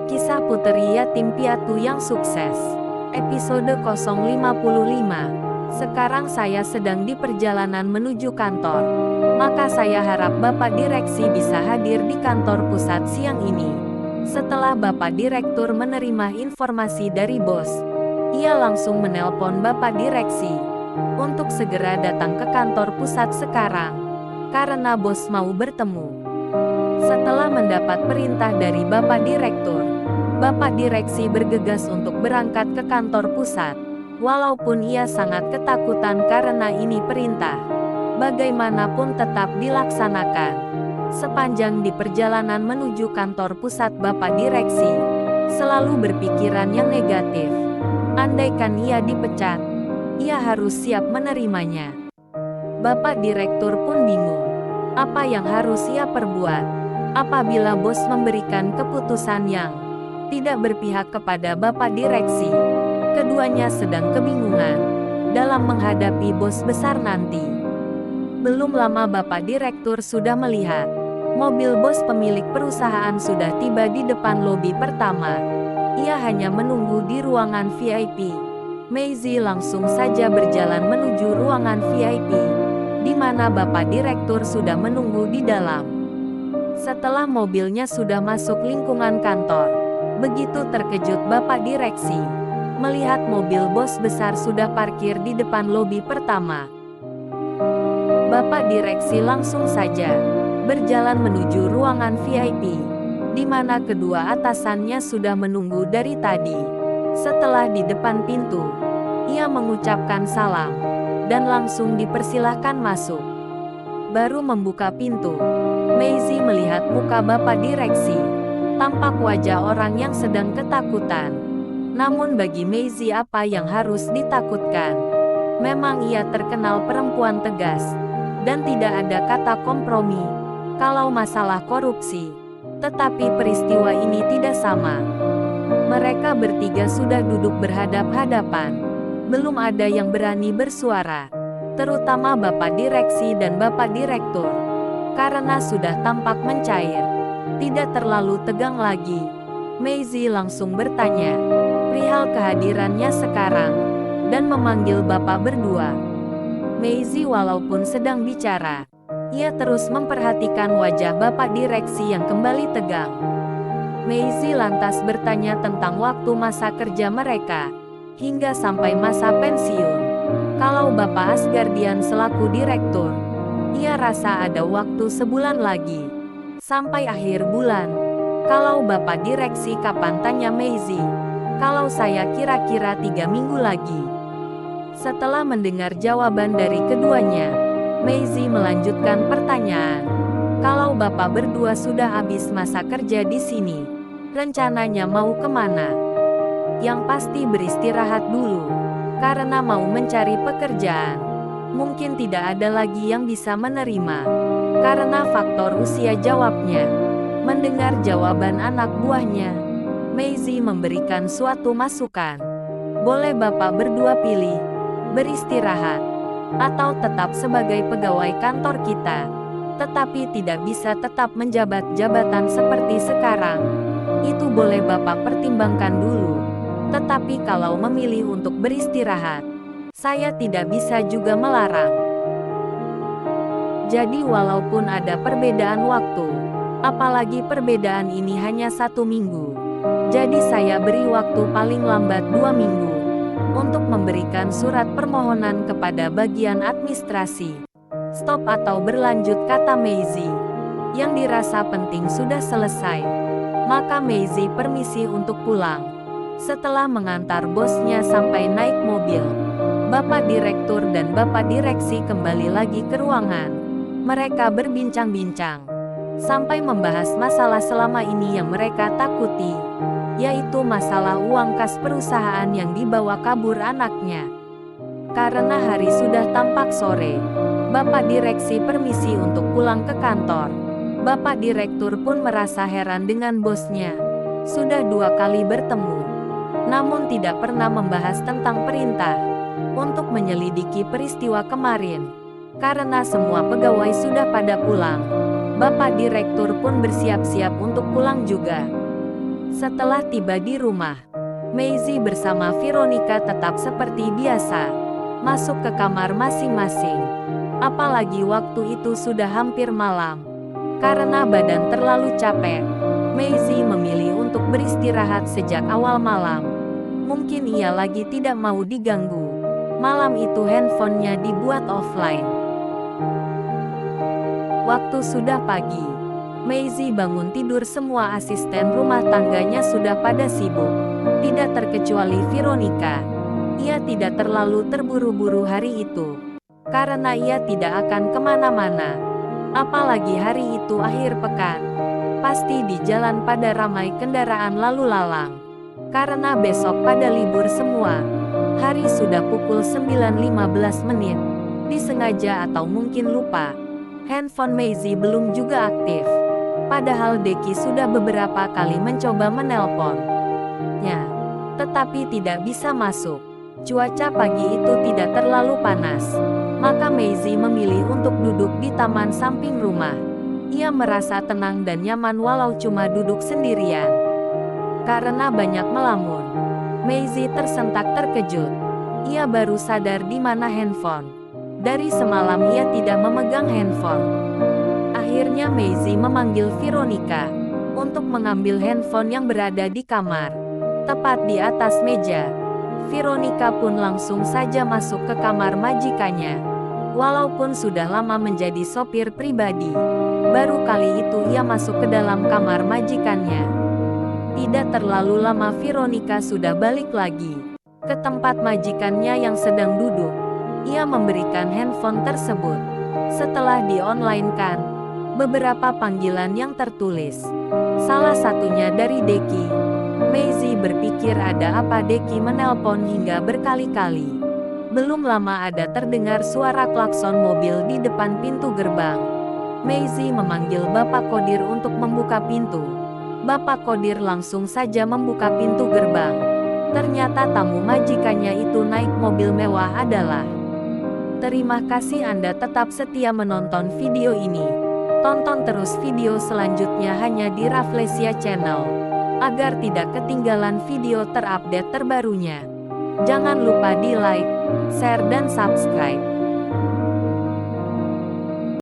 Kisah Puteri Yatim Piatu yang Sukses. Episode 055. Sekarang saya sedang di perjalanan menuju kantor. Maka saya harap Bapak Direksi bisa hadir di kantor pusat siang ini. Setelah Bapak Direktur menerima informasi dari bos, ia langsung menelpon Bapak Direksi untuk segera datang ke kantor pusat sekarang, karena bos mau bertemu. Setelah mendapat perintah dari Bapak Direktur, Bapak Direksi bergegas untuk berangkat ke kantor pusat. Walaupun ia sangat ketakutan karena ini perintah, bagaimanapun tetap dilaksanakan. Sepanjang di perjalanan menuju kantor pusat, Bapak Direksi selalu berpikiran yang negatif. Andaikan ia dipecat, ia harus siap menerimanya. Bapak Direktur pun bingung. Apa yang harus ia perbuat apabila bos memberikan keputusan yang tidak berpihak kepada Bapak Direksi? Keduanya sedang kebingungan dalam menghadapi bos besar nanti. Belum lama Bapak Direktur sudah melihat mobil bos pemilik perusahaan sudah tiba di depan lobi pertama. Ia hanya menunggu di ruangan VIP. Maisie langsung saja berjalan menuju ruangan VIP, di mana Bapak Direktur sudah menunggu di dalam. Setelah mobilnya sudah masuk lingkungan kantor, begitu terkejut Bapak Direksi melihat mobil bos besar sudah parkir di depan lobi pertama. Bapak Direksi langsung saja berjalan menuju ruangan VIP, di mana kedua atasannya sudah menunggu dari tadi. Setelah di depan pintu, ia mengucapkan salam dan langsung dipersilahkan masuk. Baru membuka pintu, Maisie melihat muka Bapak Direksi. Tampak wajah orang yang sedang ketakutan. Namun bagi Maisie, apa yang harus ditakutkan? Memang ia terkenal perempuan tegas, dan tidak ada kata kompromi kalau masalah korupsi. Tetapi peristiwa ini tidak sama. Mereka bertiga sudah duduk berhadap-hadapan. Belum ada yang berani bersuara, terutama Bapak Direksi dan Bapak Direktur, karena sudah tampak mencair, tidak terlalu tegang lagi. Maisie langsung bertanya perihal kehadirannya sekarang, dan memanggil Bapak berdua. Maisie walaupun sedang bicara, ia terus memperhatikan wajah Bapak Direksi yang kembali tegang. Maisie lantas bertanya tentang waktu masa kerja mereka, hingga sampai masa pensiun. Kalau Bapak Asgardian selaku direktur, ia rasa ada waktu sebulan lagi, sampai akhir bulan. Kalau Bapak Direksi kapan, tanya Maisie. Kalau saya kira-kira 3 minggu lagi. Setelah mendengar jawaban dari keduanya, Maisie melanjutkan pertanyaan. Kalau Bapak berdua sudah habis masa kerja di sini, rencananya mau kemana? Yang pasti beristirahat dulu, karena mau mencari pekerjaan. Mungkin tidak ada lagi yang bisa menerima, karena faktor usia, jawabnya. Mendengar jawaban anak buahnya, Maisie memberikan suatu masukan. Boleh Bapak berdua pilih, beristirahat, atau tetap sebagai pegawai kantor kita. Tetapi tidak bisa tetap menjabat jabatan seperti sekarang. Itu boleh Bapak pertimbangkan dulu. Tetapi kalau memilih untuk beristirahat, saya tidak bisa juga melarang. Jadi walaupun ada perbedaan waktu, apalagi perbedaan ini hanya 1 minggu, jadi saya beri waktu paling lambat 2 minggu untuk memberikan surat permohonan kepada bagian administrasi. Stop atau berlanjut, kata Maisie. Yang dirasa penting sudah selesai. Maka Maisie permisi untuk pulang. Setelah mengantar bosnya sampai naik mobil, Bapak Direktur dan Bapak Direksi kembali lagi ke ruangan. Mereka berbincang-bincang sampai membahas masalah selama ini yang mereka takuti, yaitu masalah uang kas perusahaan yang dibawa kabur anaknya. Karena hari sudah tampak sore, Bapak Direksi permisi untuk pulang ke kantor. Bapak Direktur pun merasa heran dengan bosnya. Sudah 2 kali bertemu, namun tidak pernah membahas tentang perintah untuk menyelidiki peristiwa kemarin. Karena semua pegawai sudah pada pulang, Bapak Direktur pun bersiap-siap untuk pulang juga. Setelah tiba di rumah, Maisie bersama Veronica tetap seperti biasa, masuk ke kamar masing-masing. Apalagi waktu itu sudah hampir malam. Karena badan terlalu capek, Maisie memilih untuk beristirahat sejak awal malam. Mungkin ia lagi tidak mau diganggu. Malam itu handphonenya dibuat offline. Waktu sudah pagi, Maisie bangun tidur, semua asisten rumah tangganya sudah pada sibuk. Tidak terkecuali Veronica. Ia tidak terlalu terburu-buru hari itu. Karena ia tidak akan kemana-mana. Apalagi hari itu akhir pekan. Pasti di jalan pada ramai kendaraan lalu lalang. Karena besok pada libur semua. Hari sudah pukul 9.15 menit. Disengaja atau mungkin lupa, handphone Maisie belum juga aktif. Padahal Deki sudah beberapa kali mencoba menelponnya, tetapi tidak bisa masuk. Cuaca pagi itu tidak terlalu panas, maka Maisie memilih untuk duduk di taman samping rumah. Ia merasa tenang dan nyaman walau cuma duduk sendirian. Karena banyak melamun, Maisie tersentak terkejut. Ia baru sadar di mana handphone. Dari semalam ia tidak memegang handphone. Akhirnya Maisie memanggil Veronica untuk mengambil handphone yang berada di kamar, tepat di atas meja. Veronica pun langsung saja masuk ke kamar majikannya. Walaupun sudah lama menjadi sopir pribadi, baru kali itu ia masuk ke dalam kamar majikannya. Tidak terlalu lama Veronica sudah balik lagi ke tempat majikannya yang sedang duduk. Ia memberikan handphone tersebut. Setelah di-online-kan, beberapa panggilan yang tertulis. Salah satunya dari Deki. Maisie berpikir ada apa Deki menelpon hingga berkali-kali. Belum lama ada terdengar suara klakson mobil di depan pintu gerbang. Maisie memanggil Bapak Kodir untuk membuka pintu. Bapak Kodir langsung saja membuka pintu gerbang. Ternyata tamu majikannya itu naik mobil mewah adalah. Terima kasih Anda tetap setia menonton video ini. Tonton terus video selanjutnya hanya di Rafflesia Channel, agar tidak ketinggalan video terupdate terbarunya. Jangan lupa di like, share dan subscribe.